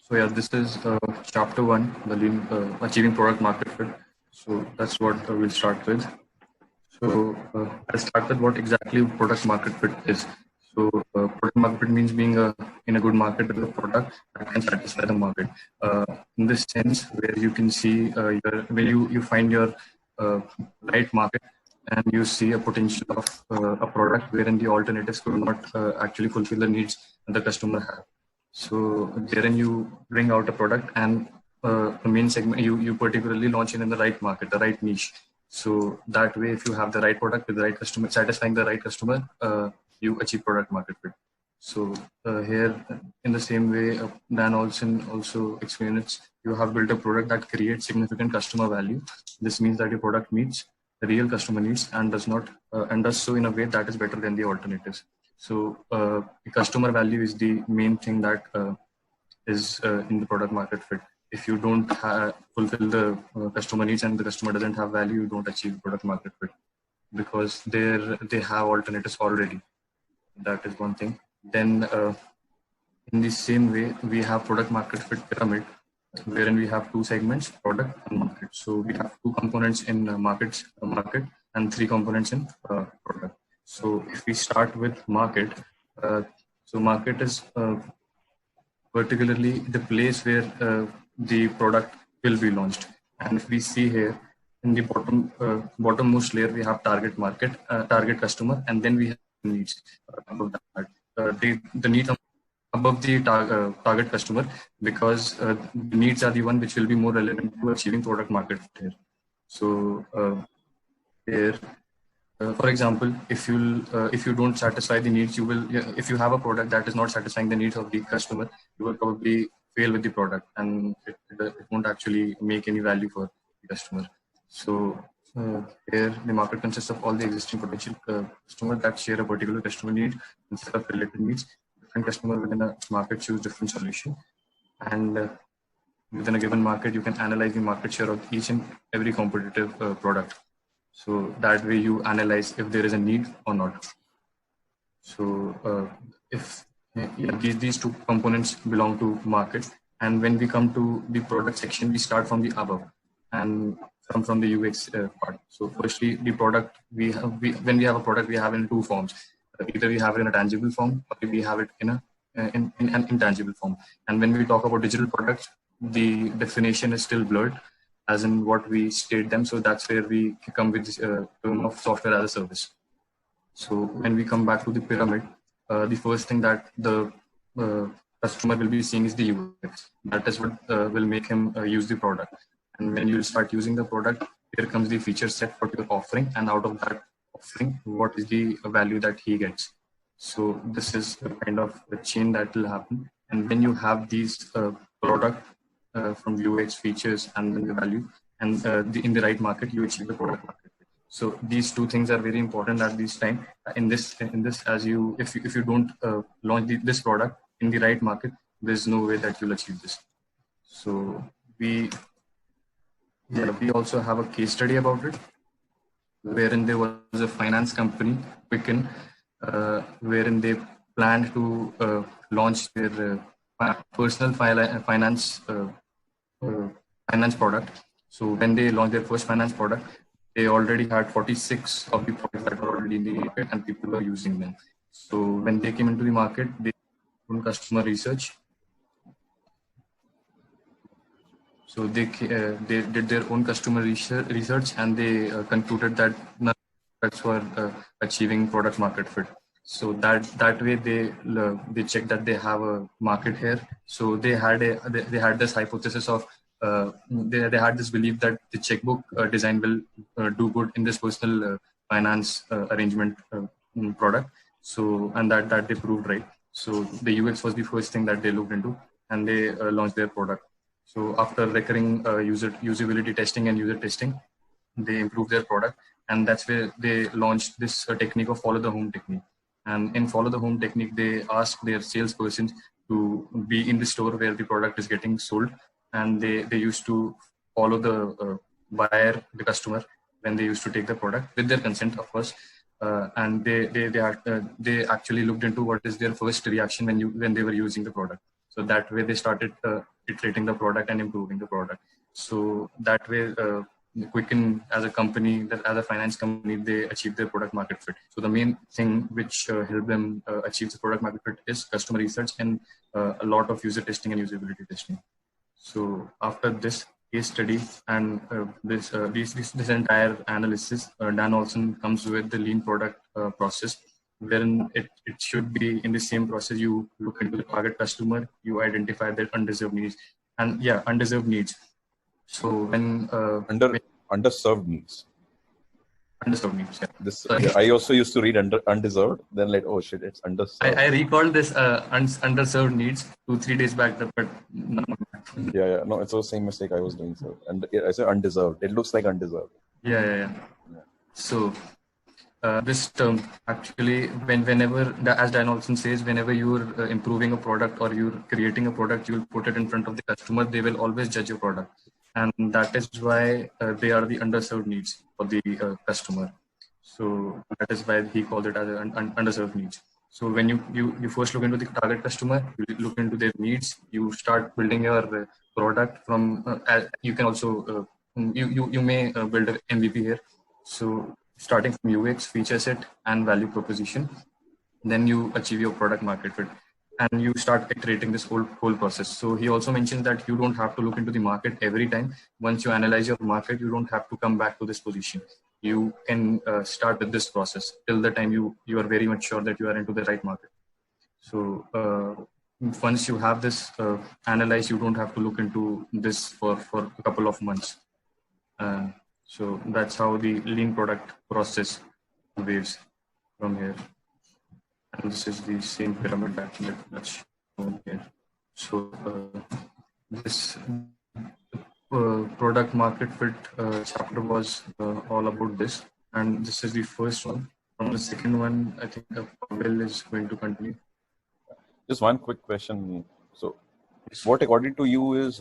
So yeah, this is chapter one, the achieving product market fit. So that's what we'll start with. So I'll start with what exactly product market fit is. So product market fit means being in a good market with a product that can satisfy the market. In this sense, where you can see where you find your uh, right market and you see a potential of a product wherein the alternatives could not actually fulfill the needs that the customer have. So therein you bring out a product and the main segment you particularly launch it in the right market, the right niche. So that way, if you have the right product with the right customer, satisfying the right customer, you achieve product market fit. So here, in the same way, Dan Olson also explained it. You have built a product that creates significant customer value. This means that your product meets the real customer needs and does so in a way that is better than the alternatives. So the customer value is the main thing that is in the product market fit. If you don't fulfill the customer needs and the customer doesn't have value, you don't achieve product market fit because they have alternatives already. That is one thing. Then in the same way, we have product market fit pyramid, wherein we have two segments, product and market. So we have two components in market, and three components in product. So if we start with market, so market is particularly the place where the product will be launched. And if we see here in the bottommost layer, we have target market, target customer, and then we have needs above that. The needs above the target customer because the needs are the one which will be more relevant to achieving product market fit here. So here, for example, if you don't satisfy the needs, you will. If you have a product that is not satisfying the needs of the customer, you will probably fail with the product, and it won't actually make any value for the customer. So here, the market consists of all the existing potential customers that share a particular customer need instead of related needs. Different customer within a market choose different solution, and within a given market, you can analyze the market share of each and every competitive product. So that way you analyze if there is a need or not. So if these two components belong to market, and when we come to the product section, we start from the above and from the UX part. So firstly, the product when we have a product, we have in two forms. Either we have it in a tangible form or we have it in an intangible form. And when we talk about digital products, the definition is still blurred as in what we state them. So that's where we come with this term of software as a service. So when we come back to the pyramid, the first thing that the customer will be seeing is the UX. That is what will make him use the product. And when you start using the product, here comes the feature set what you're offering, and out of that offering, what is the value that he gets. So this is a kind of a chain that will happen. And when you have these product from UX features and then the value, and in the right market, you achieve the product market. So these two things are very important at this time. In this, as you, if you don't launch this product in the right market, there's no way that you'll achieve this. So we also have a case study about it, wherein there was a finance company, Quicken, wherein they planned to launch their personal finance product. So when they launched their first finance product, they already had 46 of the products that were already in the market and people were using them. So when they came into the market, they did customer research. So they did their own customer research and they concluded that none of the products were achieving product market fit. So that way they checked that they have a market here. So they had this hypothesis of they had this belief that the checkbook design will do good in this personal finance arrangement product. So and that they proved right. So the UX was the first thing that they looked into, and they launched their product. So after recurring usability testing and user testing, they improved their product, and that's where they launched this technique of follow the home technique. And in follow the home technique, they ask their salespersons to be in the store where the product is getting sold, and they used to follow the buyer, the customer, when they used to take the product with their consent, of course. And they actually looked into what is their first reaction when they were using the product. So that way they started iterating the product and improving the product. So that way, Quicken as a company, as a finance company, they achieve their product market fit. So the main thing which helped them achieve the product market fit is customer research and a lot of user testing and usability testing. So after this case study and this entire analysis, Dan Olson comes with the lean product process, wherein it should be in the same process. You look into the target customer, you identify their undeserved needs, and undeserved needs. So when underserved needs. Underserved needs. Yeah. I also used to read undeserved. Then like, oh shit, it's underserved. I recalled this underserved needs 2-3 days back, but no. No, it's the same mistake I was doing. So, and I said undeserved. It looks like undeserved. Yeah. So this term actually, whenever, as Dan Olson says, whenever you're improving a product or you're creating a product, you'll put it in front of the customer. They will always judge your product, and that is why they are the underserved needs for the customer. So that is why he called it as underserved needs. So when you first look into the target customer, you look into their needs, you start building your product from. You can also you may build an MVP here. So starting from UX, feature set, and value proposition, then you achieve your product market fit, and you start iterating this whole process. So he also mentions that you don't have to look into the market every time. Once you analyze your market, you don't have to come back to this position. You can start with this process till the time you are very much sure that you are into the right market. So once you have this analyzed, you don't have to look into this for a couple of months. So that's how the lean product process waves from here. And this is the same pyramid that's shown here. So this product market fit chapter was all about this, and this is the first one. From the second one, I think Pavel is going to continue. Just one quick question. So, what according to you is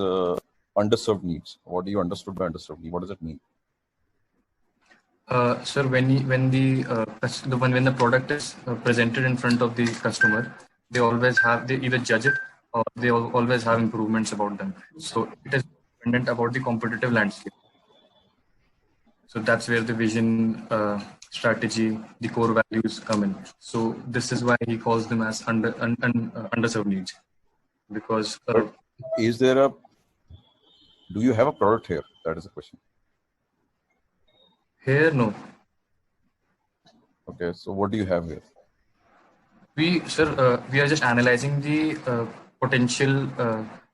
underserved needs? What do you understood by underserved need? What does it mean? Sir, when the product is presented in front of the customer, they either judge it or they always have improvements about them. So it is dependent about the competitive landscape. So that's where the vision, strategy, the core values come in. So this is why he calls them as underserved needs, because do you have a product here? That is the question. Here, no. Okay, so what do you have here? We are just analyzing the potential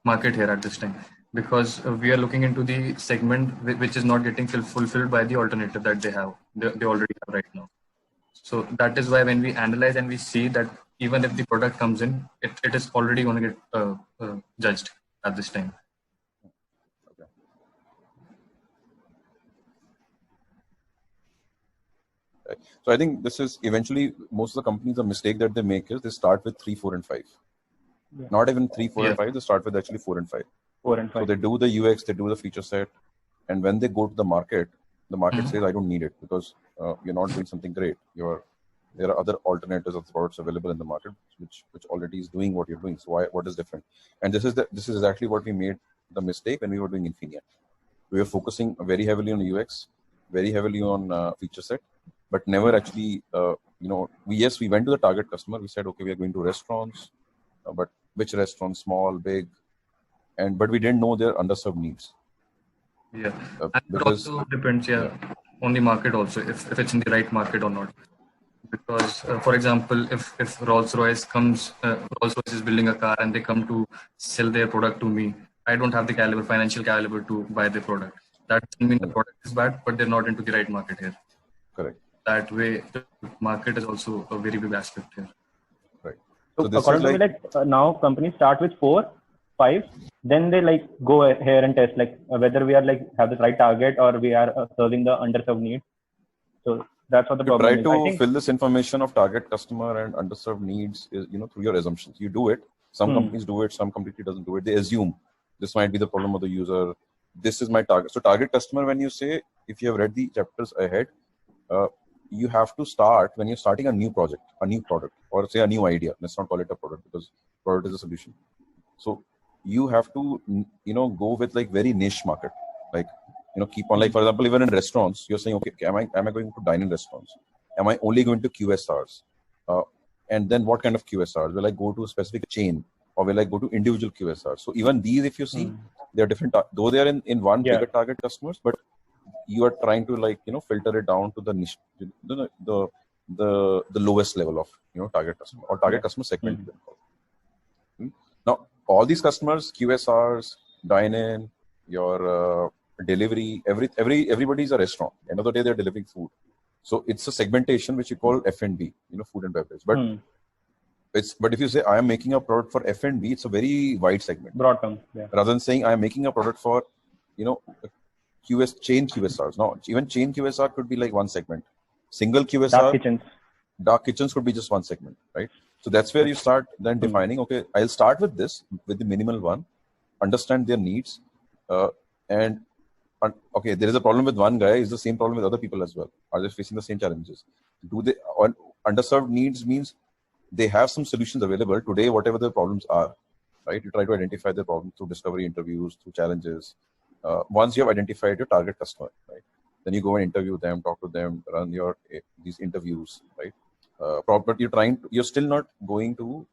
market here at this time, because we are looking into the segment which is not getting fulfilled by the alternative that they already have right now. So that is why when we analyze and we see that even if the product comes in, it is already going to get judged at this time. So I think this is eventually most of the companies, the mistake that they make is they start with 3, 4, and 5. Yeah. Not even 3, 4, and 5. They start with actually 4 and 5. 4 and 5. So they do the UX, they do the feature set, and when they go to the market says, I don't need it because you're not doing something great. There are other alternatives of products available in the market which already is doing what you're doing. So what is different? And this is exactly what we made the mistake when we were doing Infinia. We were focusing very heavily on UX, very heavily on feature set, but never actually, we went to the target customer. We said, okay, we are going to restaurants, but which restaurants, small, big, but we didn't know their underserved needs. Yeah, it also depends, on the market also, if it's in the right market or not. Because, for example, if Rolls-Royce is building a car and they come to sell their product to me, I don't have the financial caliber to buy the product. That doesn't mean the product is bad, but they're not into the right market here. Correct. That way, the market is also a very big aspect here. Right. So according to me, now companies start with 4, 5, then they go here and test whether we are have the right target or we are serving the underserved need. So that's what the problem is. Try to fill this information of target customer and underserved needs is through your assumptions. You do it. Some companies do it. Some completely doesn't do it. They assume this might be the problem of the user. This is my target. So target customer, when you say, if you have read the chapters ahead, you have to start when you're starting a new project, a new product, or say a new idea. Let's not call it a product because product is a solution. So you have to, go with like very niche market, like, keep on, like, for example, even in restaurants, you're saying, okay, am I going to dine in restaurants? Am I only going to QSRs? And then what kind of QSRs? Will I go to a specific chain, or will I go to individual QSRs? So even these, if you see, they are different, though they are in one bigger target customers, but you are trying to, like, filter it down to the niche, the lowest level of, target customer or target customer segment. Now, all these customers, QSRs, dine-in, your delivery, everybody is a restaurant. End of the day, they're delivering food. So it's a segmentation which you call F&B, food and beverage. But but if you say I am making a product for F&B, it's a very wide segment. Broad term. Yeah. Rather than saying I am making a product for, chain QSRs. Now, even chain QSR could be like one segment. Single QSR. Dark kitchens could be just one segment, right? So that's where you start then defining, okay, I'll start with this, with the minimal one, understand their needs, and okay, there is a problem with one guy, is the same problem with other people as well. Are they facing the same challenges? Do they, underserved needs means they have some solutions available today, whatever the problems are, right? You try to identify the problem through discovery interviews, through challenges. Once you have identified your target customer, right? Then you go and interview them, talk to them, run these interviews, right? But you're still not going to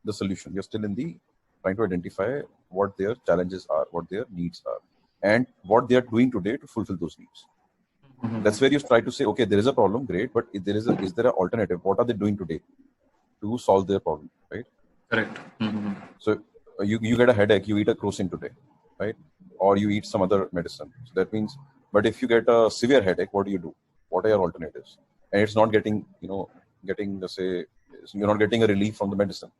the solution. You're still trying to identify what their challenges are, what their needs are, and what they are doing today to fulfill those needs. That's where you try to say, okay, there is a problem, great, but is there an alternative? What are they doing today to solve their problem, right? Correct. So you get a headache, you eat a crocin today, right? Or you eat some other medicine. So that means, but if you get a severe headache, what do? What are your alternatives? And it's not getting, let's say, you're not getting a relief from the medicine.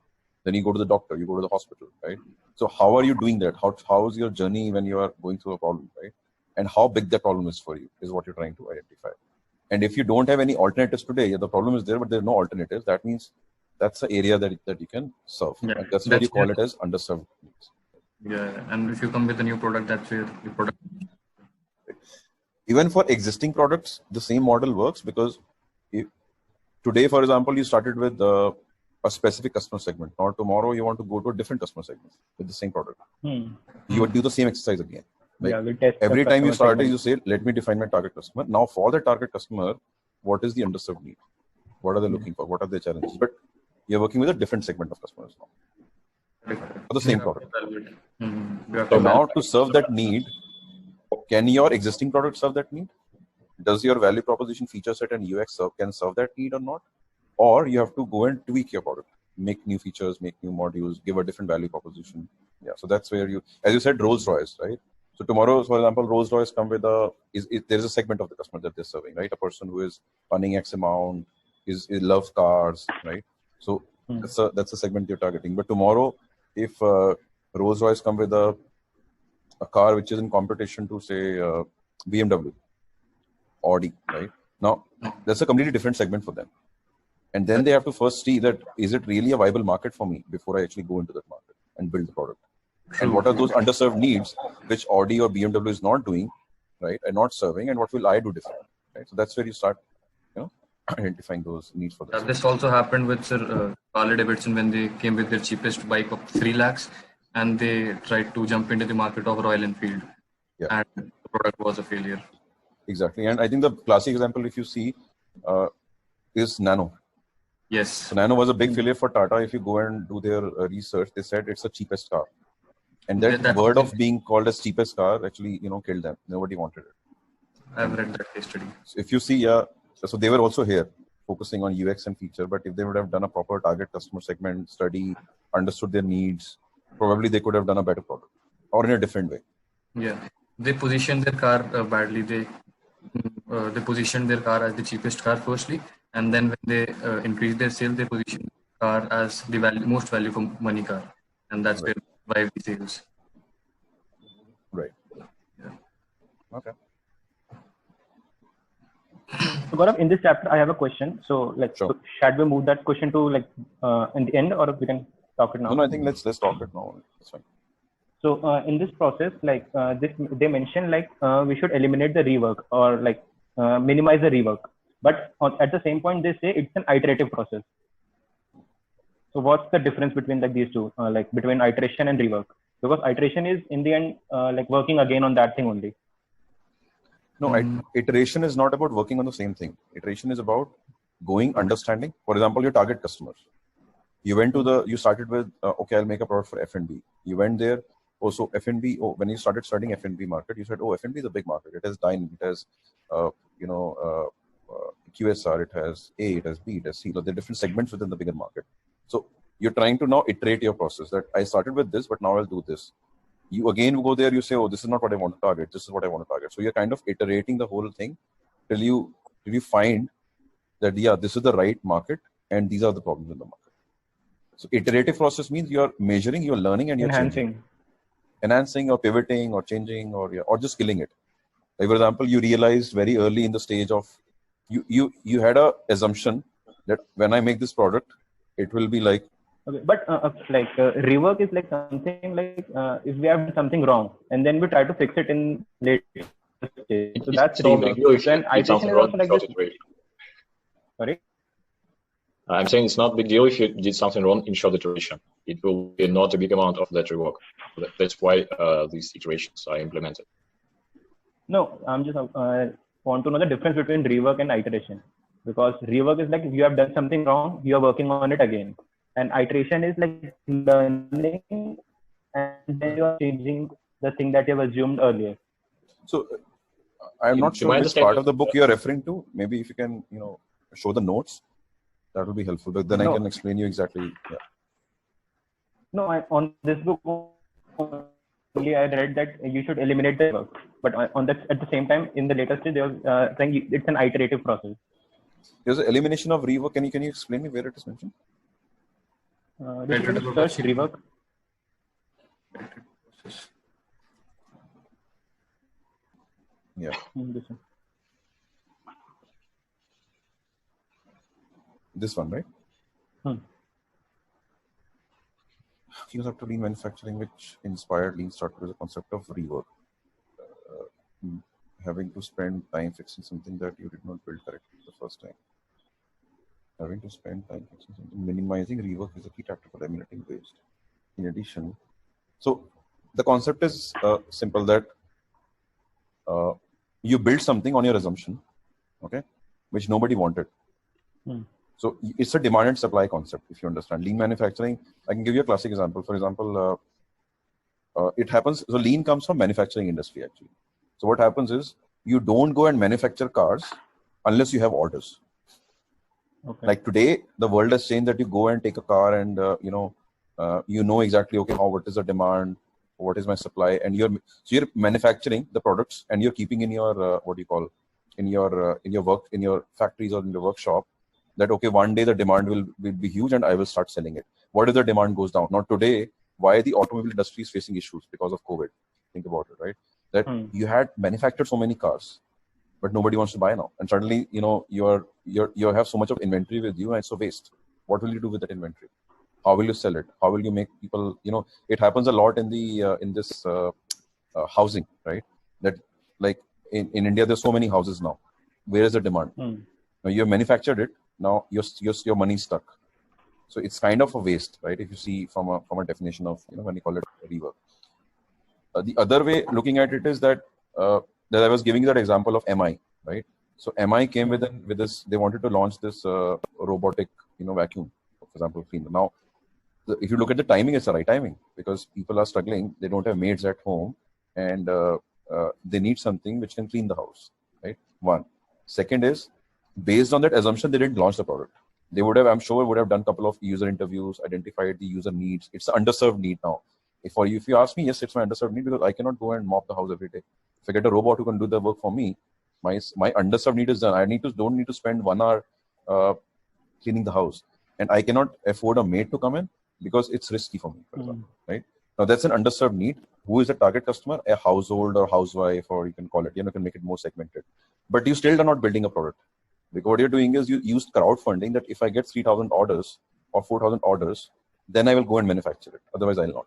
Then you go to the doctor, you go to the hospital, right? So how are you doing that? How is your journey when you are going through a problem, right? And how big that problem is for you is what you're trying to identify. And if you don't have any alternatives today, the problem is there, but there are no alternatives. That means that's the area that you can serve. Yeah, and that's why you call it as underserved needs. Yeah, and if you come with a new product, that's where the product. Even for existing products, the same model works, because today, for example, you started with a specific customer segment. Or tomorrow you want to go to a different customer segment with the same product. You would do the same exercise again. Like every time you start, you say, let me define my target customer. Now, for the target customer, what is the underserved need? What are they looking for? What are their challenges? But you're working with a different segment of customers now for the same product. So now, to serve that need, can your existing product serve that need? Does your value proposition, feature set, and UX can serve that need or not? Or you have to go and tweak your product, make new features, make new modules, give a different value proposition. Yeah, so that's where as you said, Rolls-Royce, right? So tomorrow, for example, Rolls-Royce come with there's a segment of the customer that they're serving, right? A person who is earning X amount, loves cars, right? So that's a segment you're targeting. But tomorrow, if Rolls-Royce come with a car which is in competition to, say, BMW, Audi, right? Now, that's a completely different segment for them. And then they have to first see that, is it really a viable market for me before I actually go into that market and build the product? And what are those underserved needs which Audi or BMW is not doing, right, and not serving, and what will I do different, right? So that's where you start, identifying those needs for them. This also happened with Sir Harley-Davidson when they came with their cheapest bike of 3 lakhs, and they tried to jump into the market of Royal Enfield, and the product was a failure. Exactly, and I think the classic example, if you see, is Nano. Yes. So Nano was a big failure for Tata. If you go and do their research, they said it's the cheapest car. And that word of being called as cheapest car actually, killed them. Nobody wanted it. I've read that case study. So if you see, so they were also here focusing on UX and feature, but if they would have done a proper target customer segment study, understood their needs, probably they could have done a better product or in a different way. Yeah. They positioned their car badly. They positioned their car as the cheapest car firstly, and then when they increased their sales, they positioned the car as the most value for money car, and that's where drive the sales. Right. Yeah. Okay. So Gaurav, in this chapter, I have a question. So, should we move that question to in the end, or we can talk it now? No, I think let's talk it now. That's fine. So, in this process, they mentioned we should eliminate the rework or minimize the rework. But at the same point, they say it's an iterative process. So what's the difference between like these two, like between iteration and rework? Because iteration is in the end like working again on that thing only. No, iteration is not about working on the same thing. Iteration is about going, understanding. For example, your target customers. You went to you started with, okay, I'll make a product for F&B. You went there. Also, F&B. When you started studying F&B market, you said, F&B is a big market. It has dine, it has, QSR, it has A, it has B, it has C. So there are different segments within the bigger market. So you're trying to now iterate your process. That I started with this, but now I'll do this. You again go there, you say, this is not what I want to target. This is what I want to target. So you're kind of iterating the whole thing till you find that, this is the right market and these are the problems in the market. So iterative process means you're measuring, you're learning, and you're enhancing or pivoting or changing or just killing it. Like, for example, you realized very early in the stage of, you had a assumption that when I make this product, it will be like. Okay, but rework is like something like if we have done something wrong and then we try to fix it in later stage. So that's rework. Then iteration is also like this. Sorry? I'm saying it's not a big deal if you did something wrong in short iteration. It will be not a big amount of that rework. That's why these iterations are implemented. No, I'm just want to know the difference between rework and iteration. Because rework is like if you have done something wrong, you are working on it again. And iteration is like learning and then you are changing the thing that you have assumed earlier. So I'm not sure which part of the book you are referring to. Maybe if you can, show the notes, that will be helpful. But then I can explain you exactly. Yeah. No, on this book only I read that you should eliminate the work. But at the same time, in the later stage, they were saying it's an iterative process. There's an elimination of rework. Can you explain me where it is mentioned? Search rework. Yeah. This one, right? Fuse after lean manufacturing, which inspired lean startup with the concept of rework. Having to spend time fixing something that you did not build correctly the first time. Having to spend time fixing something. Minimizing rework is a key tactic for eliminating waste. In addition, so the concept is simple that you build something on your assumption, okay, which nobody wanted. So it's a demand and supply concept, if you understand. Lean manufacturing, I can give you a classic example. For example, it happens, so lean comes from manufacturing industry actually. So what happens is, you don't go and manufacture cars unless you have orders. Okay. Like today, the world has changed that you go and take a car and, you know exactly, okay, what is the demand, what is my supply, and you're manufacturing the products and you're keeping in your, in your factories or in your workshop, that, okay, one day the demand will be huge and I will start selling it. What if the demand goes down? Now today, why the automobile industry is facing issues? Because of COVID. Think about it, right? That you had manufactured so many cars, but nobody wants to buy now. And suddenly, you have so much of inventory with you and it's a waste. What will you do with that inventory? How will you sell it? How will you make people, it happens a lot in this housing, right? That like in India, there's so many houses now. Where is the demand? Now you have manufactured it. Now your money is stuck. So it's kind of a waste, right? If you see from a definition of, when you call it rework. The other way looking at it is that I was giving you that example of MI, right? So MI came with this, they wanted to launch this robotic, vacuum, for example, cleaner. Now, if you look at the timing, it's the right timing because people are struggling. They don't have maids at home and they need something which can clean the house, right? One. Second is, based on that assumption, they didn't launch the product. They would have, I'm sure, would have done a couple of user interviews, identified the user needs. It's an underserved need now. If you ask me, yes, it's my underserved need because I cannot go and mop the house every day. If I get a robot who can do the work for me, my underserved need is done. I don't need to spend 1 hour cleaning the house, and I cannot afford a maid to come in because it's risky for me, for example, right? Now that's an underserved need. Who is the target customer? A household or housewife, or you can call it, you can make it more segmented. But you still are not building a product. Because what you're doing is you use crowdfunding that if I get 3,000 orders or 4,000 orders, then I will go and manufacture it. Otherwise, I'll not.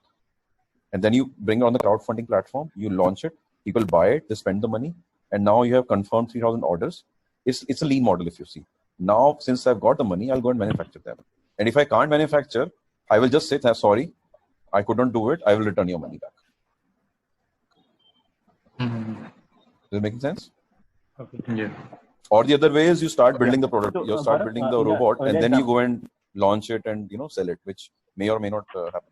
And then you bring it on the crowdfunding platform, you launch it, people buy it, they spend the money, and now you have confirmed 3,000 orders. It's a lean model if you see. Now, since I've got the money, I'll go and manufacture them. And if I can't manufacture, I will just say, sorry, I could not do it. I will return your money back. Is it making sense? Okay. Yeah. Or the other way is you start building the product. So, You start Bharat, building the in the robot, and earlier then you example- go and launch it and sell it, which may or may not happen.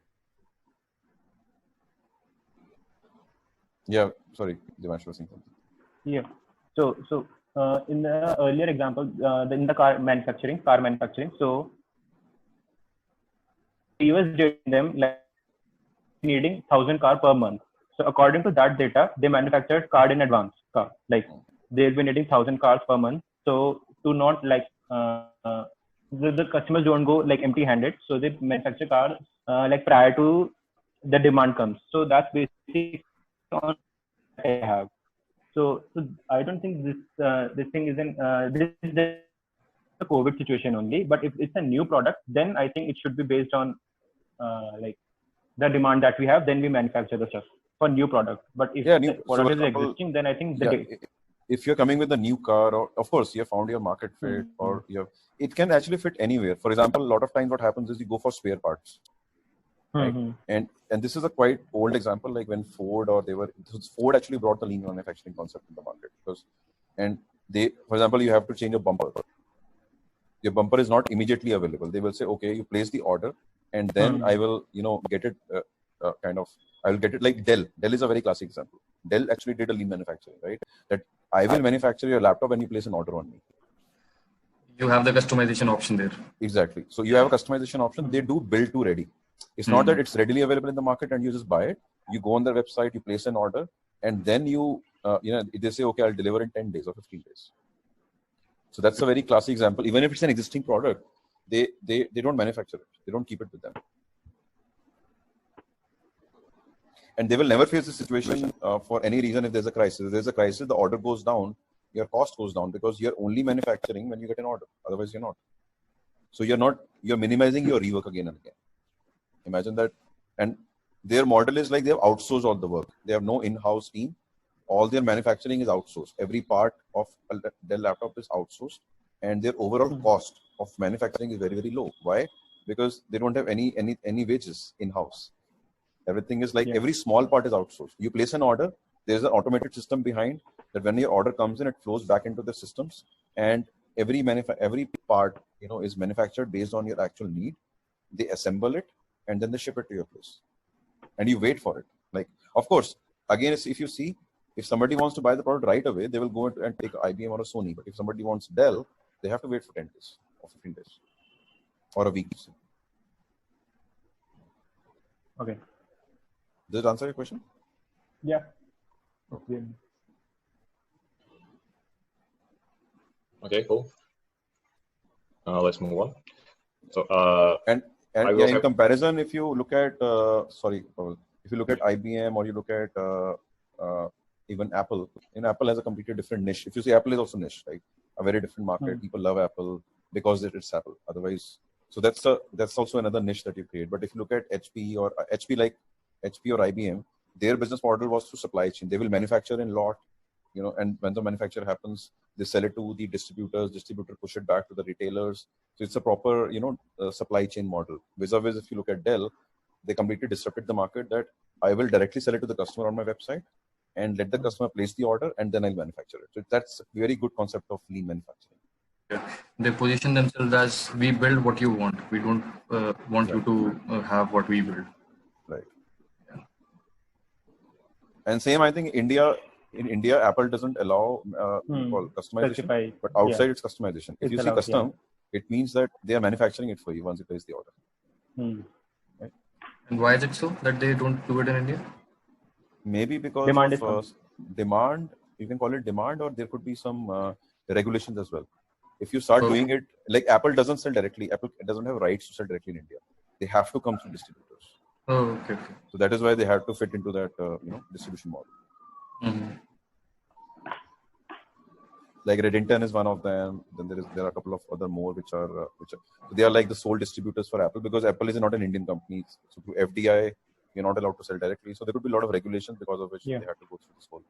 Yeah, sorry, Devansh was saying something. Yeah. So in the earlier example, in the car manufacturing, so he was doing them like needing 1,000 car per month. So according to that data, they manufactured car in advance. Like they'll be needing 1,000 cars per month. So to not like the customers don't go like empty-handed. So they manufacture cars like prior to the demand comes. So that's basically on I have. So I don't think this thing isn't this is the COVID situation only. But if it's a new product, then I think it should be based on like the demand that we have. Then we manufacture the stuff for new product. But if the product is existing, then I think if you're coming with a new car, or of course you have found your market fit, or it can actually fit anywhere. For example, a lot of times what happens is you go for spare parts. Right? And this is a quite old example, like when Ford actually brought the lean manufacturing concept in the market, for example, you have to change a bumper. Your bumper is not immediately available. They will say, okay, you place the order, and then I will get it I will get it. Like Dell is a very classic example. Dell actually did a lean manufacturing, right? That I will manufacture your laptop when you place an order on me. You have the customization option there. Exactly. So you have a customization option. They do build to ready. It's not that it's readily available in the market and you just buy it. You go on their website, you place an order, and then they say, okay, I'll deliver in 10 days or 15 days. So that's a very classic example. Even if it's an existing product, they don't manufacture it. They don't keep it with them. And they will never face the situation for any reason. If there's a crisis, the order goes down, your cost goes down, because you're only manufacturing when you get an order. Otherwise, you're not. So you're minimizing your rework again and again. Imagine that. And their model is like they have outsourced all the work. They have no in-house team. All their manufacturing is outsourced. Every part of a Dell laptop is outsourced, and their overall cost of manufacturing is very, very low. Why? Because they don't have any wages in-house. Everything is like every small part is outsourced. You place an order, there's an automated system behind that. When your order comes in, it flows back into the systems, and every part is manufactured based on your actual need. They assemble it and then they ship it to your place, and you wait for it. Like, of course, again, if you see, if somebody wants to buy the product right away, they will go and take IBM or a Sony. But if somebody wants Dell, they have to wait for 10 days or 15 days or a week. Okay. Does it answer your question? Yeah. Okay. Okay, cool. Let's move on. So, in comparison, if you look at if you look at IBM, or you look at even Apple, Apple has a completely different niche. If you see, Apple is also niche, right? A very different market. People love Apple because it's Apple. Otherwise, so that's also another niche that you create. But if you look at HP or IBM, their business model was through supply chain. They will manufacture in lot, and when the manufacture happens, they sell it to the distributors. Distributor push it back to the retailers. So it's a proper, supply chain model. Vis-a-vis, if you look at Dell, they completely disrupted the market, that I will directly sell it to the customer on my website and let the customer place the order, and then I'll manufacture it. So that's a very good concept of lean manufacturing. Yeah. They position themselves as, we build what you want. We don't want you to have what we build. Right. Yeah. And same, I think in India, Apple doesn't allow customization, but outside it's customization. If you see custom, it means that they are manufacturing it for you once you place the order. Right? And why is it so that they don't do it in India? Maybe because of demand. You can call it demand, or there could be some regulations as well. If you start doing it, like Apple doesn't sell directly. Apple doesn't have rights to sell directly in India. They have to come through distributors. Oh, okay. So that is why they have to fit into that distribution model. Like Redington is one of them. Then there are a couple of other more which are they are like the sole distributors for Apple, because Apple is not an Indian company. So through FDI, you're not allowed to sell directly. So there could be a lot of regulations because of which they have to go through this whole